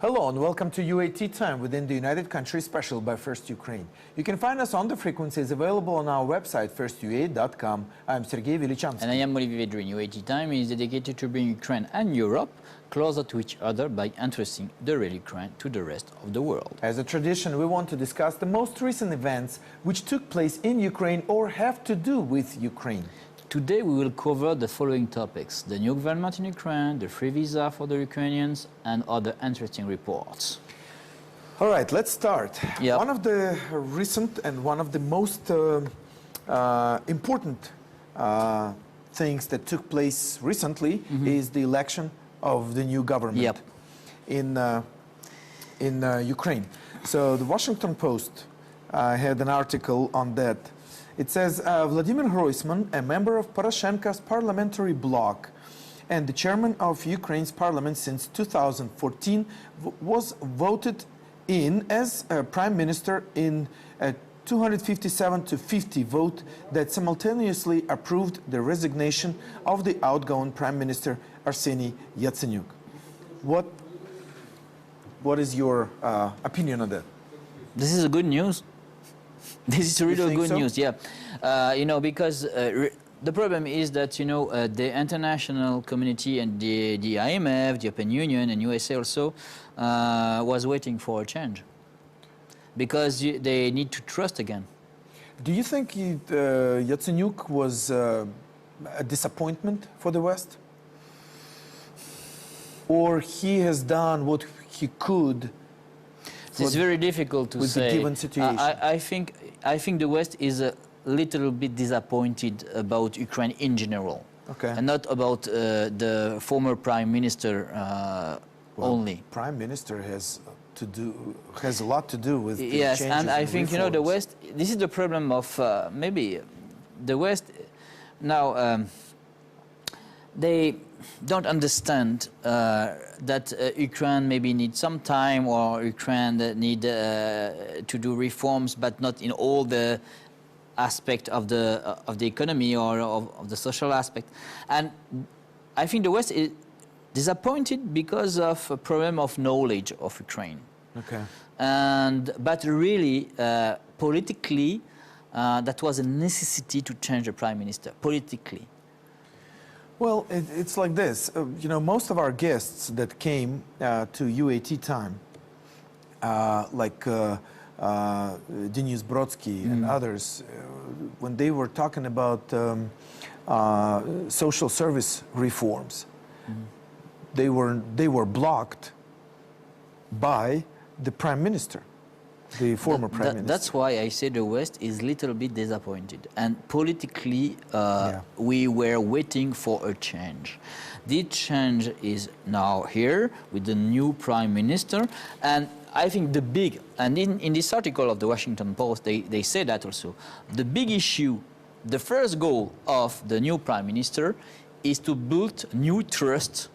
Hello and welcome to UAT Time within the United Countries special by First Ukraine. You can find us on the frequencies available on our website firstua.com. I'm Sergei Velichansky. And I am Olivier Vedrin. UAT Time is dedicated to bring Ukraine and Europe closer to each other by introducing the real Ukraine to the rest of the world. As a tradition, we want to discuss the most recent events which took place in Ukraine or have to do with Ukraine. Today we will cover the following topics: the new government in Ukraine, the free visa for the Ukrainians, and other interesting reports. All right, let's start. Yep. One of the recent and one of the most important things that took place recently is the election of the new government in Ukraine. So the Washington Post had an article on that. It says, Vladimir Groysman, a member of Poroshenko's parliamentary bloc and the chairman of Ukraine's parliament since 2014, was voted in as prime minister in a 257-50 vote that simultaneously approved the resignation of the outgoing prime minister Arseniy Yatsenyuk. What is your opinion on that? This is good news. This is really good news, yeah. Because the problem is that, the international community and the IMF, the European Union and USA also was waiting for a change because they need to trust again. Do you think Yatsenyuk was a disappointment for the West? Or he has done what he could? It's very difficult to say. With the given situation. I think the West is a little bit disappointed about Ukraine in general, and not about the former prime minister only. Prime minister has a lot to do with the yes, changes and I think reforms. the West. This is the problem of maybe the West now. They don't understand that Ukraine maybe needs some time, or Ukraine need to do reforms, but not in all the aspect of the economy or of the social aspect. And I think the West is disappointed because of a problem of knowledge of Ukraine. Okay. But really, politically, that was a necessity to change the prime minister politically. Well, it's like this. Most of our guests that came to UAT Time, like Denis Brodsky and others, when they were talking about social service reforms, they were blocked by the prime minister. The former prime minister. That's why I say the West is a little bit disappointed. And politically, we were waiting for a change. The change is now here with the new prime minister. And I think the big, and in this article of the Washington Post, they say that also, the big issue, the first goal of the new prime minister is to build new trust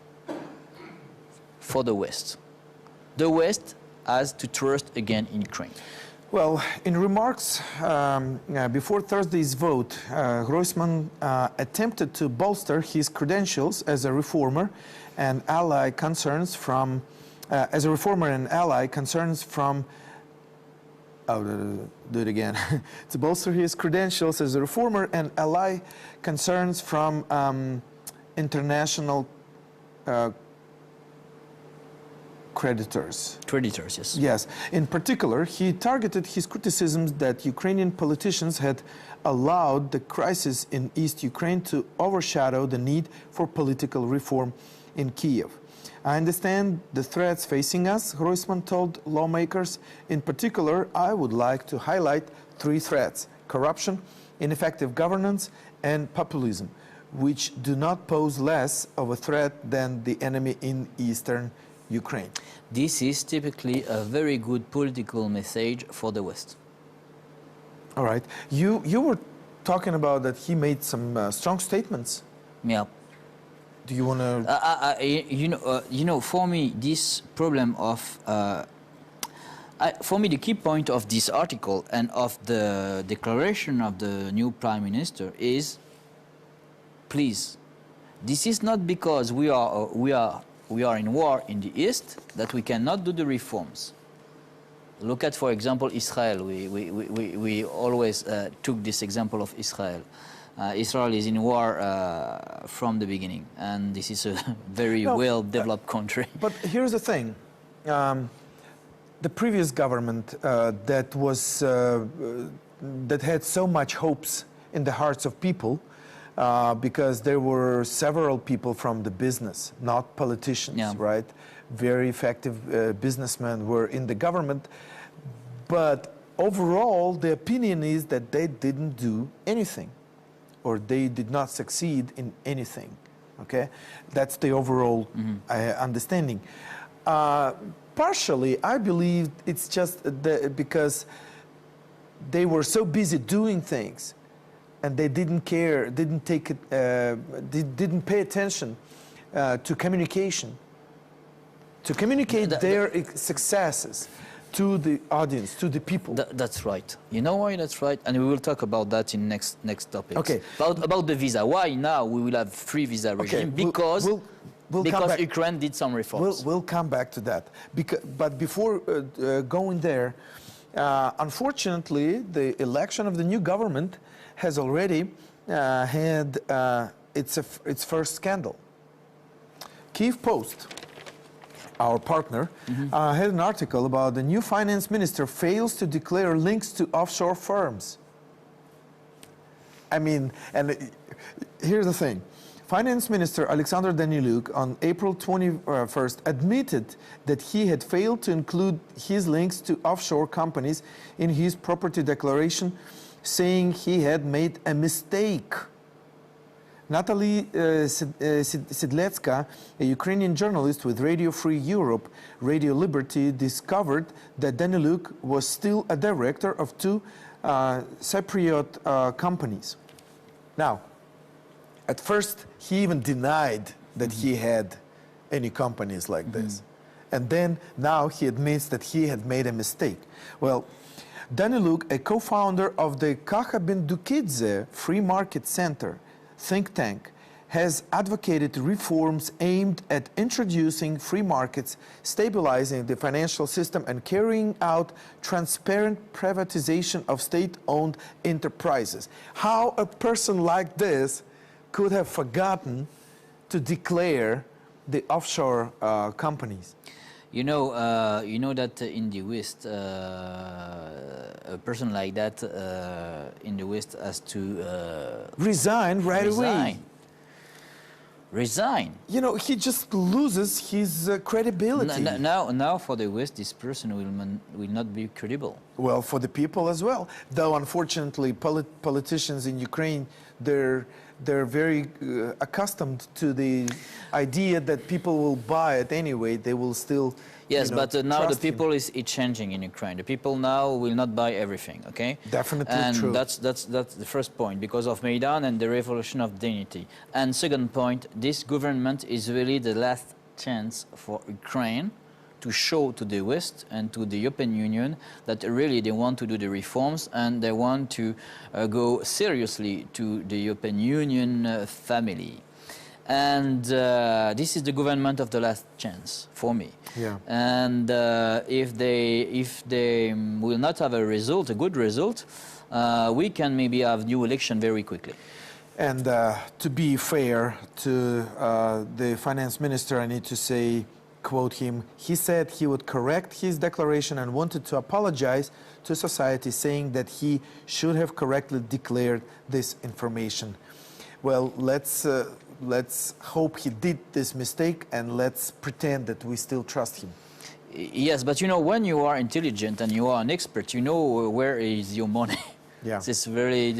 for the West. The West has to trust again in Ukraine. Well, in remarks before Thursday's vote, Groysman attempted to bolster his credentials as a reformer and ally concerns from do it again. To bolster his credentials as a reformer and ally concerns from international creditors. Creditors, yes. Yes. In particular, he targeted his criticisms that Ukrainian politicians had allowed the crisis in East Ukraine to overshadow the need for political reform in Kiev. I understand the threats facing us, Groysman told lawmakers. In particular, I would like to highlight three threats: corruption, ineffective governance, and populism, which do not pose less of a threat than the enemy in eastern Ukraine. This is typically a very good political message for the West. All right. You were talking about that he made some strong statements. Yeah. Do you want to... For me, this problem of... for me, the key point of this article and of the declaration of the new prime minister is, please, this is not because we are we are in war in the East, that we cannot do the reforms. Look at, for example, Israel. We always took this example of Israel. Israel is in war from the beginning, and this is a very well-developed country. But here's the thing. The previous government that had so much hopes in the hearts of people, because there were several people from the business, not politicians, right? Very effective businessmen were in the government, but overall the opinion is that they didn't do anything, or they did not succeed in anything. Okay, that's the overall understanding. Partially, I believe it's just because they were so busy doing things, and they didn't care, didn't pay attention to communication, to communicate their successes to the audience, to the people. That's right. You know why that's right? And we will talk about that in next topic. Okay. About the visa. Why now we will have free visa regime? Because Ukraine did some reforms. We'll come back to that. But before going there, unfortunately, the election of the new government has already had its first scandal. Kyiv Post, our partner, had an article about the new finance minister fails to declare links to offshore firms. I mean, and here's the thing. Finance Minister Alexander Daniluk on April 21st admitted that he had failed to include his links to offshore companies in his property declaration, saying he had made a mistake. Natalie Sidletska, a Ukrainian journalist with Radio Free Europe, Radio Liberty, discovered that Daniluk was still a director of two Cypriot companies. Now, at first, he even denied that he had any companies like this. And then now he admits that he had made a mistake. Well, Daniluk, a co-founder of the Kacha Ben Dukidze Free Market Center think tank, has advocated reforms aimed at introducing free markets, stabilizing the financial system, and carrying out transparent privatization of state-owned enterprises. How a person like this could have forgotten to declare the offshore companies? You know that in the West, a person like that in the West has to resign right away. Resign. You know, he just loses his credibility. Now, for the West, this person will not be credible. Well, for the people as well. Though, unfortunately, politicians in Ukraine, they're very accustomed to the idea that people will buy it anyway. They will still. Yes, but now the people is changing in Ukraine. The people now will not buy everything. Okay. Definitely true. And that's the first point, because of Maidan and the revolution of dignity. And second point, this government is really the last chance for Ukraine to show to the West and to the European Union that really they want to do the reforms and they want to go seriously to the European Union family. And this is the government of the last chance for me. Yeah. And if they will not have a good result, we can maybe have new election very quickly. And to be fair to the finance minister, I need to say, quote him, he said he would correct his declaration and wanted to apologize to society, saying that he should have correctly declared this information. Well, let's hope he did this mistake, and let's pretend that we still trust him. Yes, but you know, when you are intelligent and you are an expert, you know where is your money. Yeah. This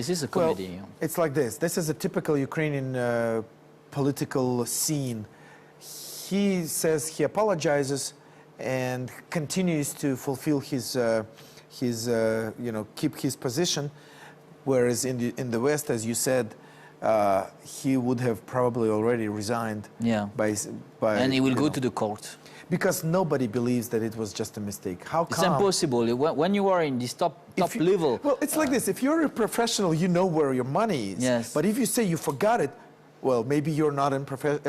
is a comedy. Well, it's like this. This is a typical Ukrainian political scene. He says he apologizes and continues to fulfill his keep his position, whereas in the West, as you said, he would have probably already resigned. Yeah. And he will go to the court. Because nobody believes that it was just a mistake. How come? It's impossible. When you are in this top level. Well, it's like this. If you're a professional, you know where your money is. Yes. But if you say you forgot it, Well, maybe you're not a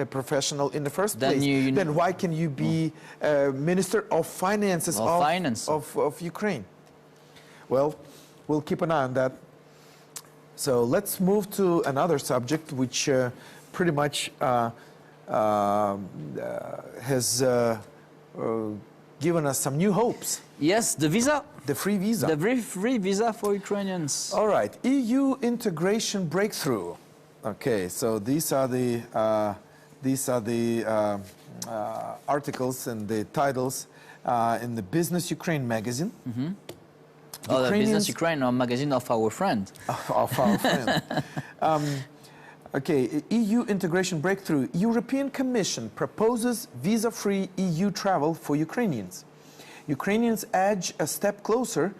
professional in the first Then place. Then why can you be Minister of Finances of Ukraine? Well, we'll keep an eye on that. So let's move to another subject, which pretty much has given us some new hopes. Yes, the visa. The free visa. The free visa for Ukrainians. All right, EU integration breakthrough. Okay, so these are the articles and the titles in the Business Ukraine magazine. Mm-hmm. Oh, the Business Ukraine magazine of our friend. Of our friend. Okay, EU integration breakthrough. European Commission proposes visa-free EU travel for Ukrainians. Ukrainians edge a step closer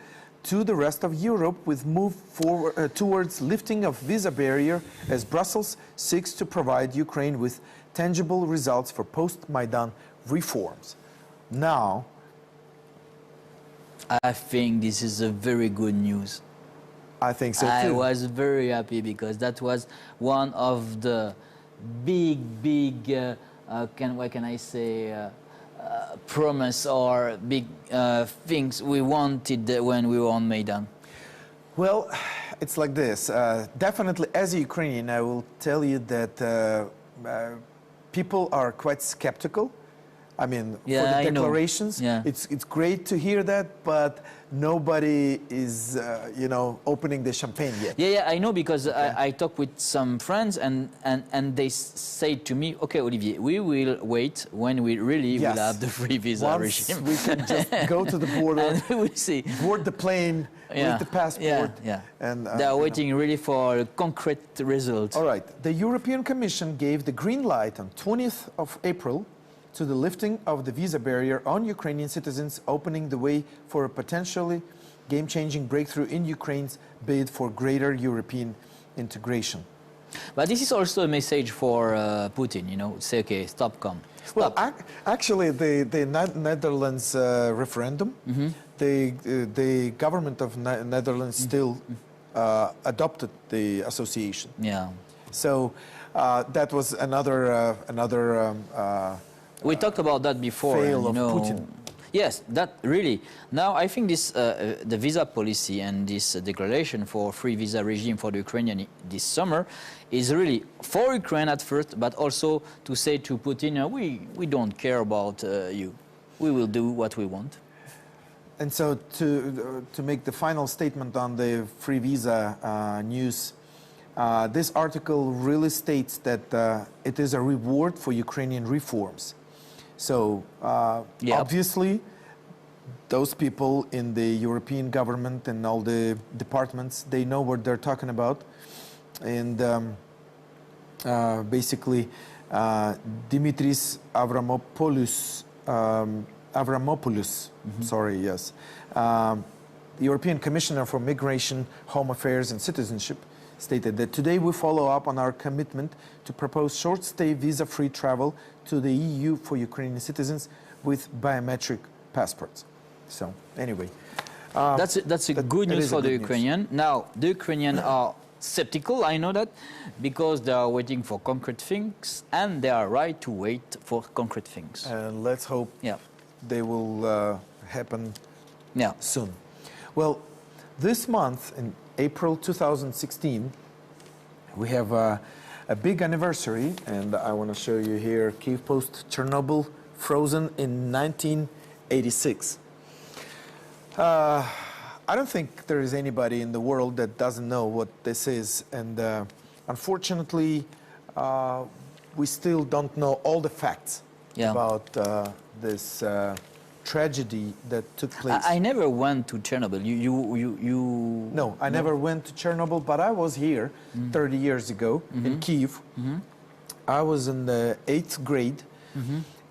to the rest of Europe with move forward towards lifting of visa barrier as Brussels seeks to provide Ukraine with tangible results for post-Maidan reforms. Now, I think this is a very good news. I think so too. I was very happy because that was one of the big, what can I say, promise or big things we wanted when we were on Maidan. Well, it's like this. Definitely, as a Ukrainian, I will tell you that people are quite skeptical. I mean, for the declarations, it's great to hear that, but nobody is, opening the champagne yet. Yeah, I know because I talked with some friends and they say to me, okay, Olivier, we will wait when we really will have the free visa regime. We can just go to the border, and we will see. Board the plane with the passport. And they are waiting really for concrete results. All right. The European Commission gave the green light on 20th of April to the lifting of the visa barrier on Ukrainian citizens, opening the way for a potentially game-changing breakthrough in Ukraine's bid for greater European integration. But this is also a message for Putin, say, okay, stop. Well, actually, the Netherlands referendum, the government of Netherlands still adopted the association. Yeah. So that was another we talked about that before. Fail of Putin. Yes, that really. Now, I think this, the visa policy and this declaration for free visa regime for the Ukrainian this summer is really for Ukraine at first, but also to say to Putin, we don't care about you. We will do what we want. And so to make the final statement on the free visa news, this article really states that it is a reward for Ukrainian reforms. So obviously, those people in the European government and all the departments, they know what they're talking about. And basically, Dimitris Avramopoulos, the European Commissioner for Migration, Home Affairs and Citizenship, stated that today we follow up on our commitment to propose short-stay visa-free travel to the EU for Ukrainian citizens with biometric passports. So, anyway. That's good news for the Ukrainian. Now, the Ukrainian are skeptical, I know that, because they are waiting for concrete things, and they are right to wait for concrete things. And let's hope they will happen soon. Well, this month, in April 2016, we have a big anniversary, and I want to show you here Kyiv Post Chernobyl frozen in 1986. I don't think there is anybody in the world that doesn't know what this is, and unfortunately, we still don't know all the facts about this tragedy that took place. I never went to Chernobyl. You No, I never went to Chernobyl, but I was here 30 years ago in Kyiv. I was in the 8th grade,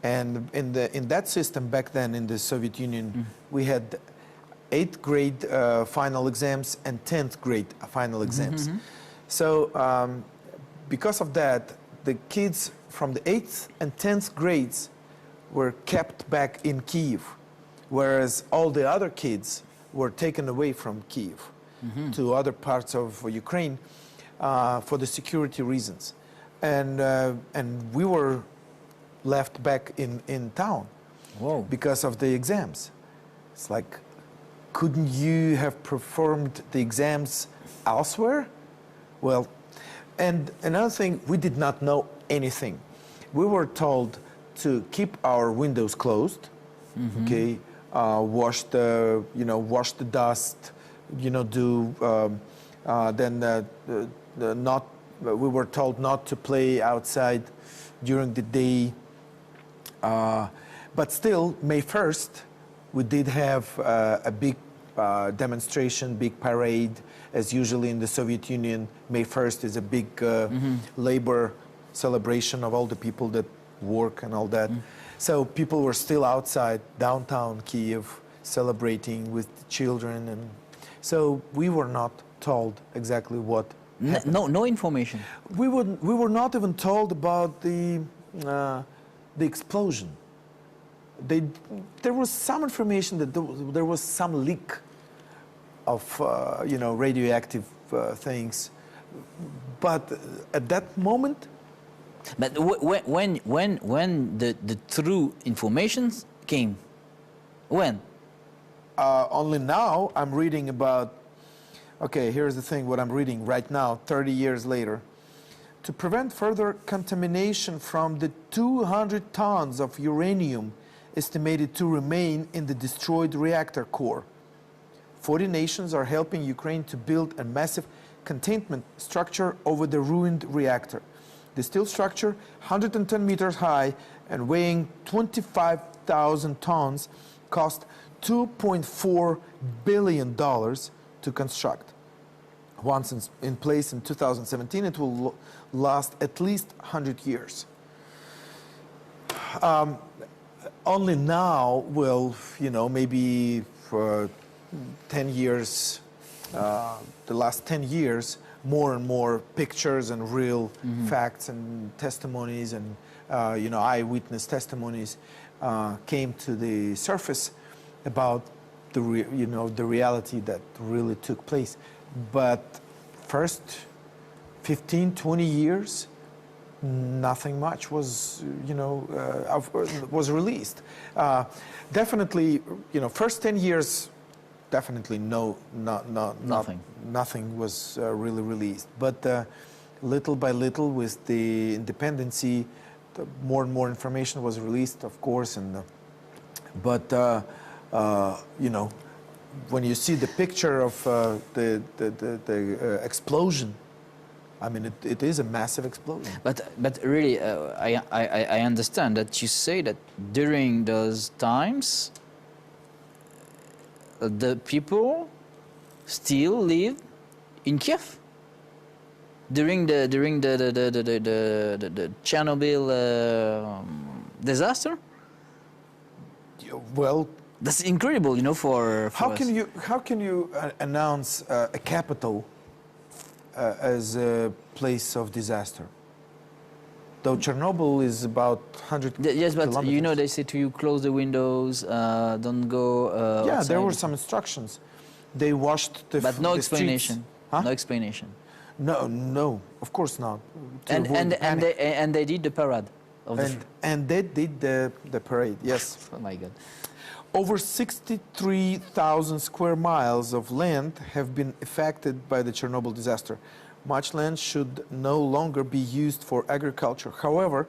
and in that system back then in the Soviet Union, we had 8th grade final exams and 10th grade final exams. So because of that, the kids from the 8th and 10th grades were kept back in Kyiv, whereas all the other kids were taken away from Kyiv to other parts of Ukraine for the security reasons. and we were left back in town Whoa. because of the exams. It's like, couldn't you have performed the exams elsewhere? Well, and another thing, we did not know anything. We were told to keep our windows closed, okay, wash the dust, we were told not to play outside during the day. But still, May 1st, we did have a big demonstration, big parade, as usually in the Soviet Union. May 1st is a big labor celebration of all the people that work and all that. So people were still outside downtown Kiev celebrating with the children, and so we were not told exactly what happened. No information. We were not even told about the explosion. There was some information that there was some leak of radioactive things, but at that moment. But when the true information came, when? Only now I'm reading about. Okay, here's the thing. What I'm reading right now, 30 years later. To prevent further contamination from the 200 tons of uranium estimated to remain in the destroyed reactor core, 40 nations are helping Ukraine to build a massive containment structure over the ruined reactor. The steel structure, 110 meters high and weighing 25,000 tons, cost $2.4 billion to construct. Once in place in 2017, it will last at least 100 years. Only now will, maybe for 10 years, the last 10 years, more and more pictures and real facts and testimonies and, eyewitness testimonies came to the surface about the reality that really took place. But first 15, 20 years, nothing much was, was released. Definitely, first 10 years, definitely nothing was really released. But little by little, with the independency, more and more information was released, of course. And when you see the picture of the explosion, I mean, it is a massive explosion. But really, I understand that you say that during those times, the people still live in Kiev. During the Chernobyl disaster. Well, that's incredible, for how us. can you announce a capital as a place of disaster? Though Chernobyl is about 100 yes, but kilometers. They say to you, close the windows, don't go yeah, outside. there were some instructions. They washed the But no the explanation. streets. Huh? No explanation. No, of course not. And they did the parade of and they did the parade, yes. Oh my God. Over 63,000 square miles of land have been affected by the Chernobyl disaster. Much land should no longer be used for agriculture. However,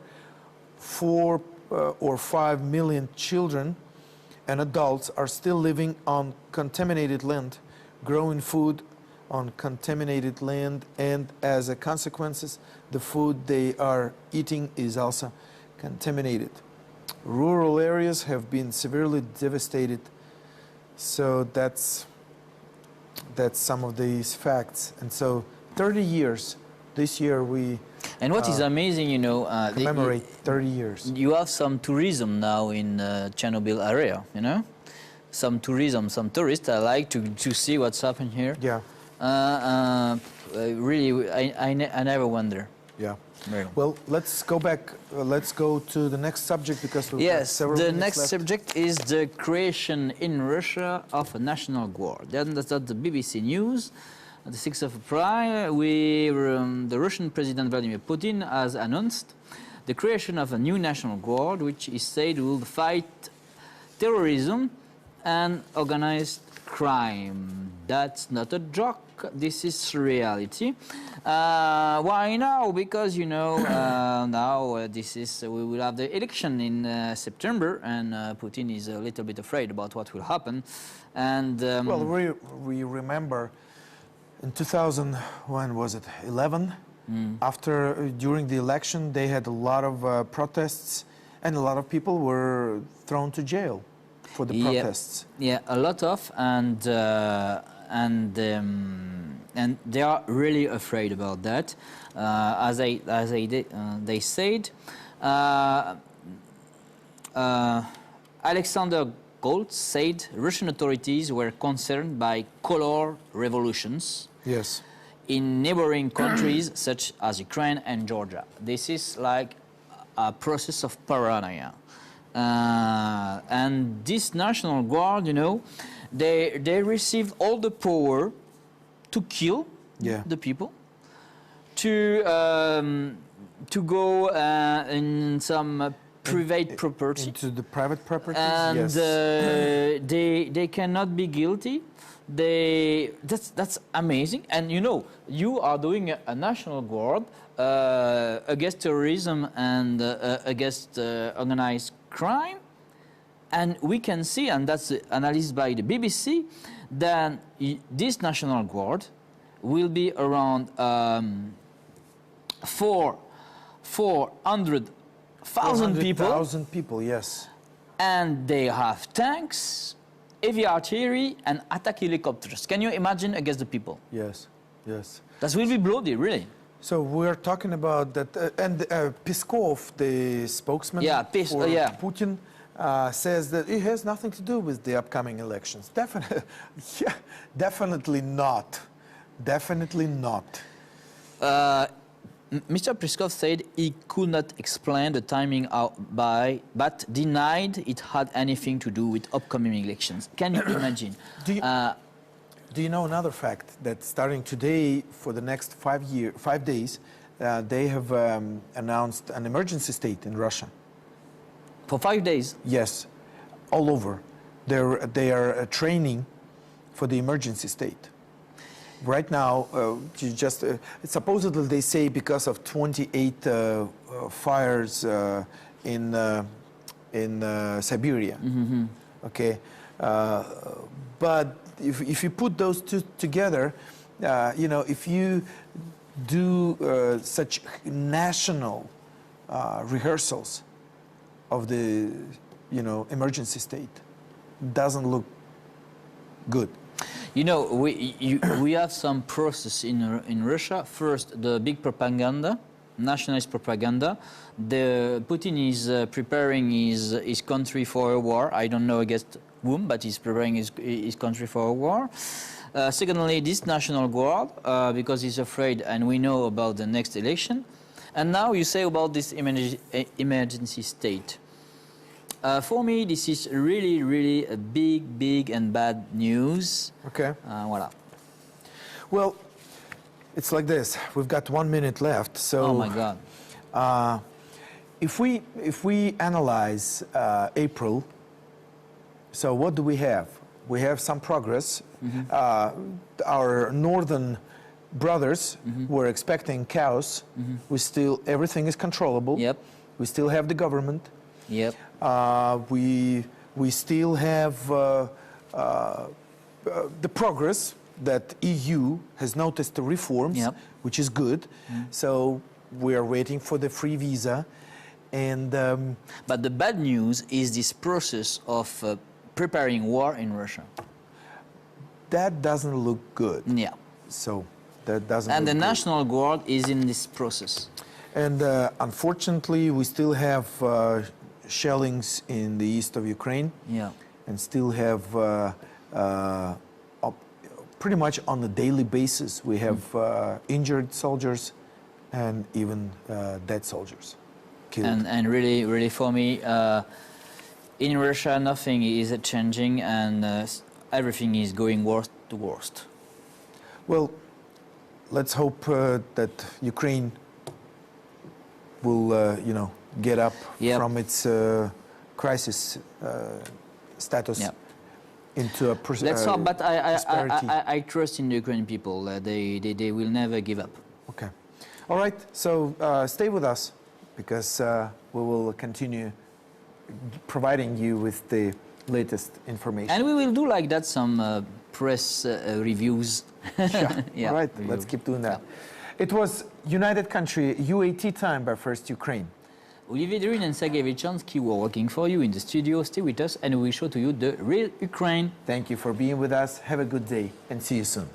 4 or 5 million children and adults are still living on contaminated land, growing food on contaminated land, and as a consequence, the food they are eating is also contaminated. Rural areas have been severely devastated. So that's some of these facts. And so 30 years, this year we and what is amazing, commemorate 30 years. You have some tourism now in Chernobyl area, some tourism, some tourists. I like to see what's happening here. Yeah. Really, I never wonder. Yeah. Really. Well, let's go back. Let's go to the next subject because we've got several the minutes next left. subject is the creation in Russia of a national guard. That's the BBC News. the 6th of April, the Russian President Vladimir Putin has announced the creation of a new national guard, which is said will fight terrorism and organized crime. That's not a joke. This is reality. Why now? Because now we will have the election in September, and Putin is a little bit afraid about what will happen. And well, we remember in 2000, when was it? 11. During the election, they had a lot of protests, and a lot of people were thrown to jail for the protests. Yeah, a lot of, and they are really afraid about that. As they said, Alexander Goltz said Russian authorities were concerned by color revolutions. Yes. In neighboring countries such as Ukraine and Georgia. This is like a process of paranoia. And this National Guard, they received all the power to kill the people, to go in some private property. Into the private properties, and yes. They cannot be guilty. That's amazing. And you are doing a national guard against terrorism and against organized crime, and we can see, and that's analyzed by the BBC, that this national guard will be around 400,000 people. 400,000 people, yes. And they have tanks, heavy artillery, and attack helicopters. Can you imagine against the people? Yes, yes. That will be bloody, really. So we're talking about that, and Peskov, the spokesman for Putin, says that it has nothing to do with the upcoming elections. Definitely not. Definitely not. Mr. Peskov said he could not explain the timing but denied it had anything to do with upcoming elections. Can you imagine? Do you know another fact? That starting today, for the next 5 days, they have announced an emergency state in Russia. For 5 days? Yes, all over. They are training for the emergency state. Right now, supposedly they say because of 28 fires in Siberia. Mm-hmm. Okay, but if you put those two together, if you do such national rehearsals of the emergency state, doesn't look good. We have some process in Russia. First, the big propaganda, nationalist propaganda. Putin is preparing his country for a war. I don't know against whom, but he's preparing his country for a war. Secondly, this national guard, because he's afraid, and we know about the next election. And now you say about this emergency state. For me, this is really, really a big and bad news. Okay. Voilà. Well, it's like this. We've got 1 minute left. So. Oh my God. If we analyze April, so what do we have? We have some progress. Mm-hmm. Our northern brothers were expecting chaos. Mm-hmm. Everything is controllable. Yep. We still have the government. Yep. We still have the progress that EU has noticed the reforms, yep. which is good. So we are waiting for the free visa, and but the bad news is this process of preparing war in Russia. That doesn't look good. Yeah. So that doesn't. And look the good. National Guard is in this process. And unfortunately, we still have shellings in the east of Ukraine. Yeah. And still have pretty much on a daily basis, we have injured soldiers and even dead soldiers killed. And really for me, in Russia, nothing is changing, and everything is going worse to worst. Well, let's hope that Ukraine will, get up from its crisis status into a Let's hope, but prosperity. I trust in the Ukrainian people. They will never give up. Okay. All right. So stay with us because we will continue providing you with the latest information. And we will do like that some press reviews. All right. Let's keep doing that. It was United Country UAT time by First Ukraine. Olivier Druin and Sergei Vilchansky were working for you in the studio. Stay with us and we will show to you the real Ukraine. Thank you for being with us. Have a good day and see you soon.